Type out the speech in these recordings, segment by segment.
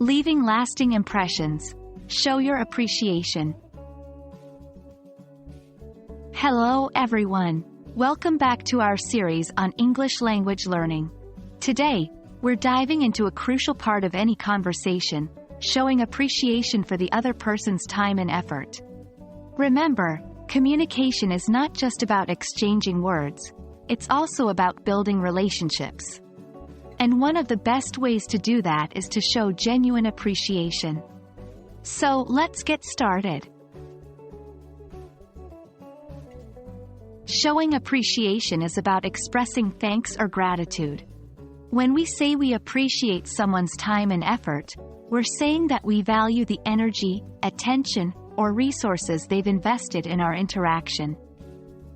Leaving lasting impressions. Show your appreciation. Hello everyone. Welcome back to our series on English language learning. Today, we're diving into a crucial part of any conversation, showing appreciation for the other person's time and effort. Remember, communication is not just about exchanging words, it's also about building relationships. And one of the best ways to do that is to show genuine appreciation. So, let's get started. Showing appreciation is about expressing thanks or gratitude. When we say we appreciate someone's time and effort, we're saying that we value the energy, attention, or resources they've invested in our interaction.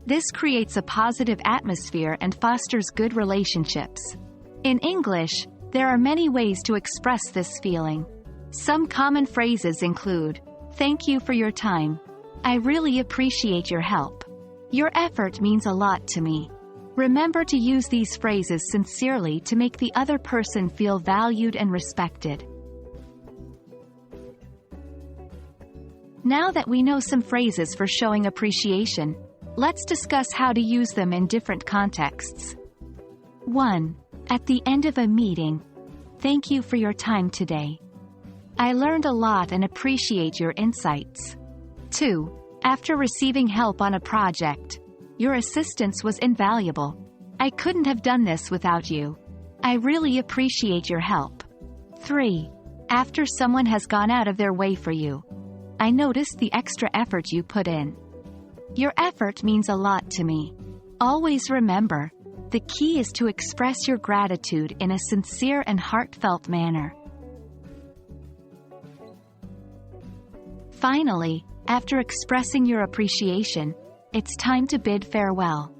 This creates a positive atmosphere and fosters good relationships. In English, there are many ways to express this feeling. Some common phrases include, "Thank you for your time," "I really appreciate your help," "Your effort means a lot to me." Remember to use these phrases sincerely to make the other person feel valued and respected. Now that we know some phrases for showing appreciation, let's discuss how to use them in different contexts. 1. At the end of a meeting. "Thank you for your time today. I learned a lot and appreciate your insights." 2. After receiving help on a project. "Your assistance was invaluable. I couldn't have done this without you. I really appreciate your help." 3. After someone has gone out of their way for you. "I noticed the extra effort you put in. Your effort means a lot to me." Always remember, the key is to express your gratitude in a sincere and heartfelt manner. Finally, after expressing your appreciation, it's time to bid farewell.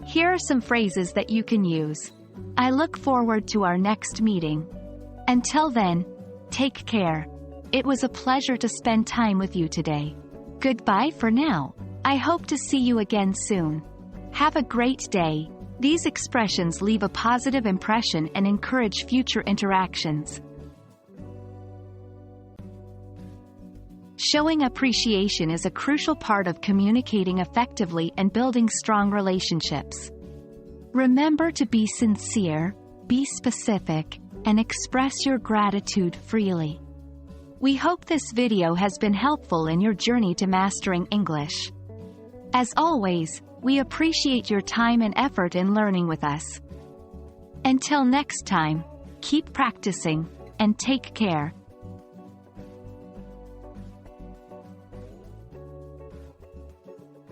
Here are some phrases that you can use. "I look forward to our next meeting." "Until then, take care. It was a pleasure to spend time with you today." "Goodbye for now. I hope to see you again soon." "Have a great day." These expressions leave a positive impression and encourage future interactions. Showing appreciation is a crucial part of communicating effectively and building strong relationships. Remember to be sincere, be specific, and express your gratitude freely. We hope this video has been helpful in your journey to mastering English. As always, we appreciate your time and effort in learning with us. Until next time, keep practicing, and take care.